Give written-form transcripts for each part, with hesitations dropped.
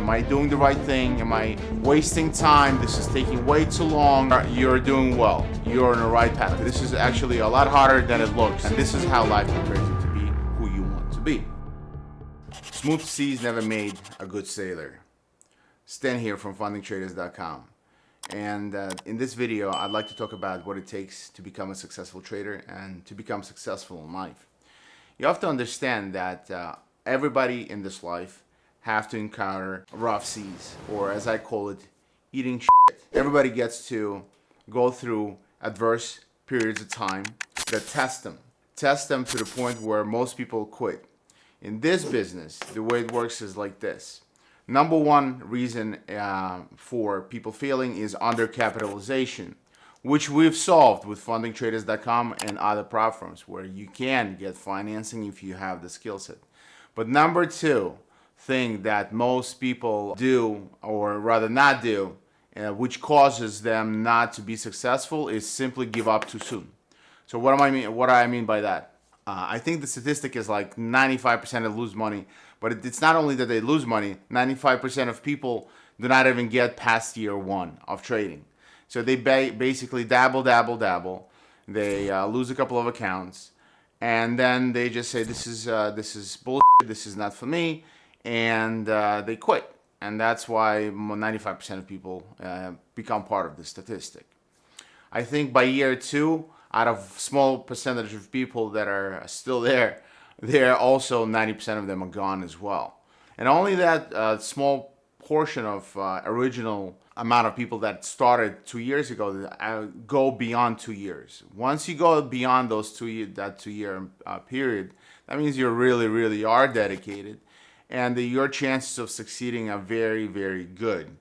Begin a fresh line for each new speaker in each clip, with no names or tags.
Am I doing the right thing? Am I wasting time? This is taking way too long. You're doing well. You're on the right path. This is actually a lot harder than it looks. And this is how life prepares you to be who you want to be. Smooth seas never made a good sailor. Stan here from FundingTraders.com. And in this video, I'd like to talk about what it takes to become a successful trader and to become successful in life. You have to understand that everybody in this life have to encounter rough seas, or as I call it, eating shit. Everybody gets to go through adverse periods of time that test them to the point where most people quit. In this business, the way it works is like this. Number one reason for people failing is undercapitalization, which we've solved with FundingTraders.com and other platforms where you can get financing if you have the skill set. But number two thing that most people do, or rather not do, which causes them not to be successful, is simply give up too soon. So what do I mean by that? I think the statistic is like 95% of lose money, but it's not only that they lose money, 95% of people do not even get past year one of trading. So they basically dabble. They lose a couple of accounts, and then they just say, this is bullshit, this is not for me, and they quit. And that's why 95% of people become part of the statistic. I think by year two, out of small percentage of people that are still there, also 90% of them are gone as well. And only that small portion of original amount of people that started 2 years ago go beyond 2 years. Once you go beyond those 2 year period, that means you really are dedicated, and your chances of succeeding are very good.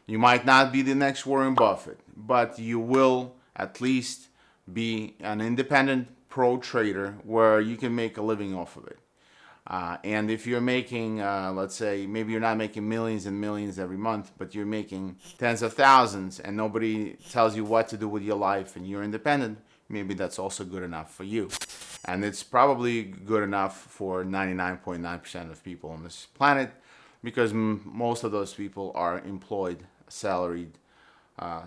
You might not be the next Warren Buffett, but you will at least be an independent pro trader where you can make a living off of it. And if you're making, let's say, maybe you're not making millions and millions every month, but you're making tens of thousands and nobody tells you what to do with your life and you're independent, maybe that's also good enough for you. And it's probably good enough for 99.9% of people on this planet, because most of those people are employed, salaried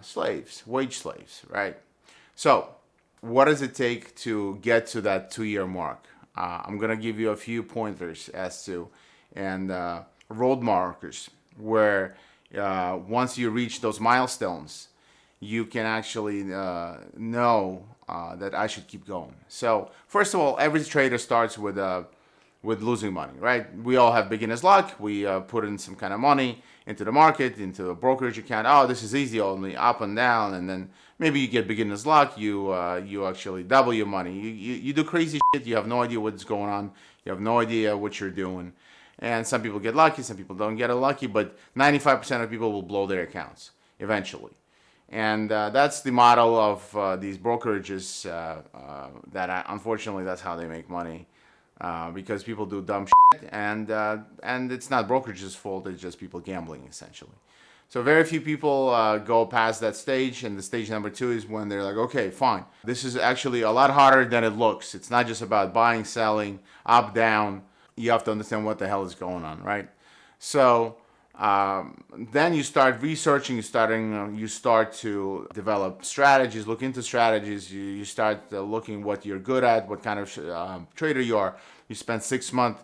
slaves, wage slaves, right? So what does it take to get to that 2-year mark? I'm going to give you a few pointers as to, and road markers, where once you reach those milestones, you can actually know that I should keep going. So first of all, every trader starts with losing money, right? We all have beginner's luck. We put in some kind of money into the market, into a brokerage account. Oh, this is easy, only up and down, and then maybe you get beginner's luck. You actually double your money. You do crazy shit. You have no idea what's going on. You have no idea what you're doing. And some people get lucky, some people don't get lucky, but 95% of people will blow their accounts eventually. And that's the model of these brokerages. That unfortunately, that's how they make money. Because people do dumb shit, and it's not brokerage's fault, it's just people gambling, essentially. So very few people go past that stage, and the stage number two is when they're like, okay, fine. This is actually a lot harder than it looks. It's not just about buying, selling, up, down. You have to understand what the hell is going on, right? So then you start researching, you start to develop strategies, look into strategies, you start looking what you're good at, what kind of trader you are. You spend 6 months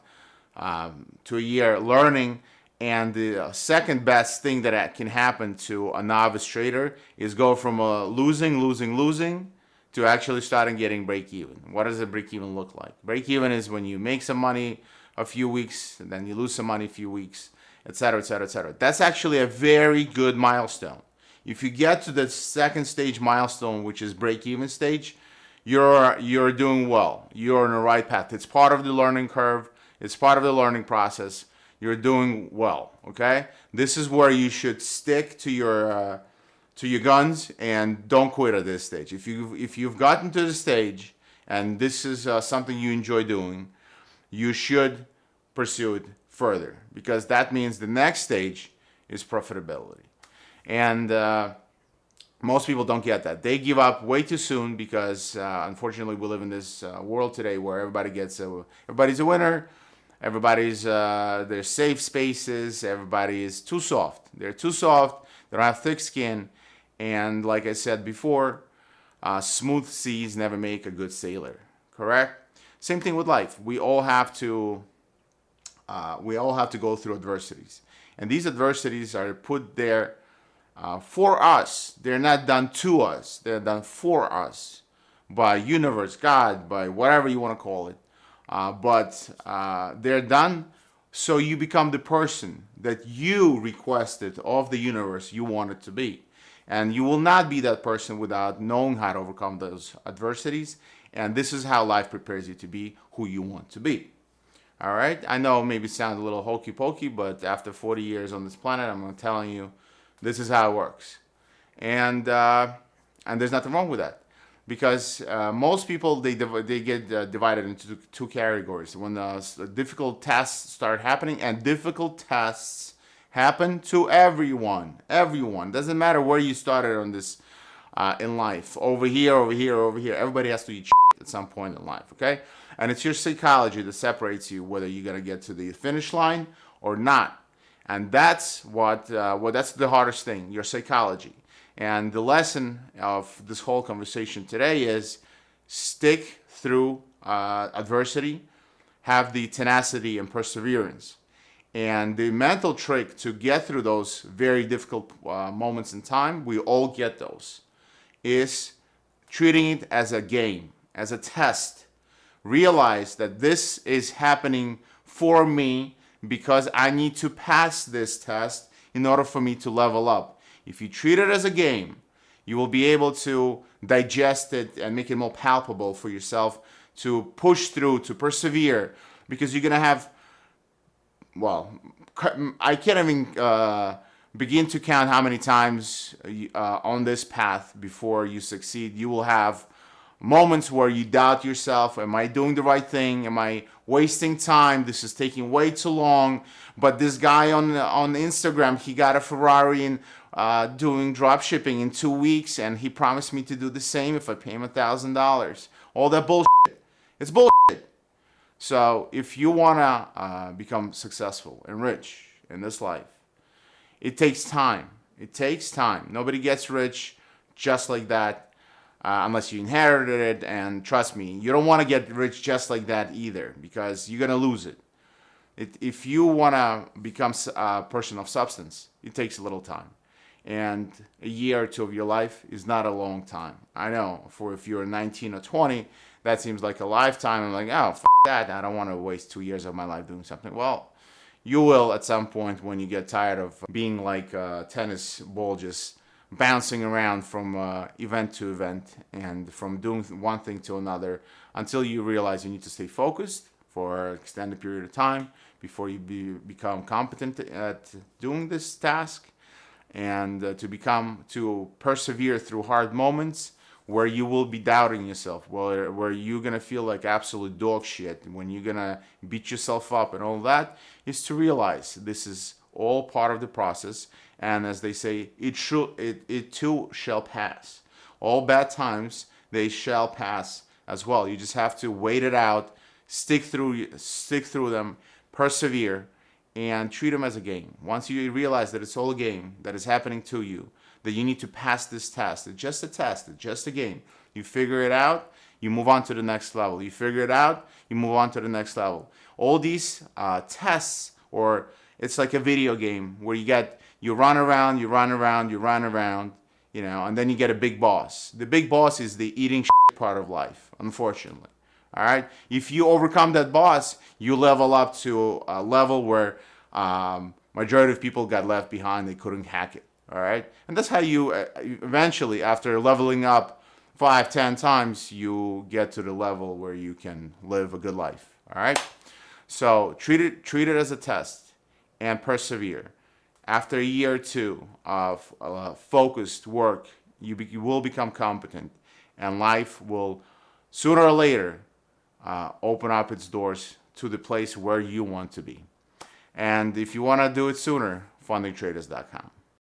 to a year learning, and the second best thing that can happen to a novice trader is go from losing to actually starting getting break even. What does a break even look like? Break even is when you make some money a few weeks, and then you lose some money a few weeks, etc. That's actually a very good milestone. If you get to the second stage milestone, which is break-even stage, you're doing well. You're on the right path. It's part of the learning curve. It's part of the learning process. You're doing well. Okay. This is where you should stick to your guns and don't quit at this stage. If you've gotten to the stage and this is something you enjoy doing, you should pursue it further, because that means the next stage is profitability. And most people don't get that. They give up way too soon because unfortunately we live in this world today where everybody's a winner. Everybody's there's safe spaces. Everybody is too soft. They're too soft. They don't have thick skin, and like I said before, smooth seas never make a good sailor. Correct? Same thing with life. We all have to go through adversities, and these adversities are put there for us. They're not done to us. They're done for us by universe, God, by whatever you want to call it. But they're done so you become the person that you requested of the universe you wanted to be. And you will not be that person without knowing how to overcome those adversities. And this is how life prepares you to be who you want to be. All right? I know it maybe sounds a little hokey pokey, but after 40 years on this planet, I'm telling you, this is how it works. And there's nothing wrong with that. Because most people, they get divided into two categories. When difficult tests start happening, and difficult tests happen to everyone. Everyone. Doesn't matter where you started on this in life. Over here, over here, over here. Everybody has to eat shit at some point in life, okay? And it's your psychology that separates you whether you're going to get to the finish line or not. And that's that's the hardest thing, your psychology. And the lesson of this whole conversation today is stick through adversity, have the tenacity and perseverance. And the mental trick to get through those very difficult moments in time, we all get those, is treating it as a game, as a test. Realize that this is happening for me because I need to pass this test in order for me to level up. If you treat it as a game, you will be able to digest it and make it more palpable for yourself to push through, to persevere, because you're going to have, well, I can't even begin to count how many times on this path before you succeed. You will have moments where you doubt yourself. Am I doing the right thing? Am I wasting time? This is taking way too long. But this guy on Instagram, he got a Ferrari and doing drop shipping in 2 weeks, and he promised me to do the same if I pay him $1,000. All that bullshit. It's bullshit. So if you want to become successful and rich in this life, it takes time. It takes time. Nobody gets rich just like that unless you inherited it. And trust me, you don't want to get rich just like that either, because you're going to lose it. If you want to become a person of substance, it takes a little time. And a year or two of your life is not a long time. I know, if you're 19 or 20, that seems like a lifetime. I'm like, oh, f*** that. I don't want to waste 2 years of my life doing something. Well, you will at some point when you get tired of being like a tennis ball just bouncing around from event to event and from doing one thing to another, until you realize you need to stay focused for an extended period of time before you become competent at doing this task. And to persevere through hard moments where you will be doubting yourself, where you're going to feel like absolute dog shit, when you're going to beat yourself up and all that, is to realize this is all part of the process. And as they say, it too shall pass. All bad times, they shall pass as well. You just have to wait it out, stick through them, persevere, and treat them as a game. Once you realize that it's all a game that is happening to you, that you need to pass this test. It's just a test. It's just a game. You figure it out, you move on to the next level. You figure it out, you move on to the next level. All these tests, or it's like a video game where you run around, and then you get a big boss. The big boss is the eating shit part of life, unfortunately. All right. If you overcome that boss, you level up to a level where majority of people got left behind. They couldn't hack it. All right. And that's how you eventually, after leveling up 5-10 times, you get to the level where you can live a good life. All right. So treat it as a test and persevere. After a year or two of focused work, you will become competent, and life will sooner or later open up its doors to the place where you want to be. And if you want to do it sooner, fundingtraders.com.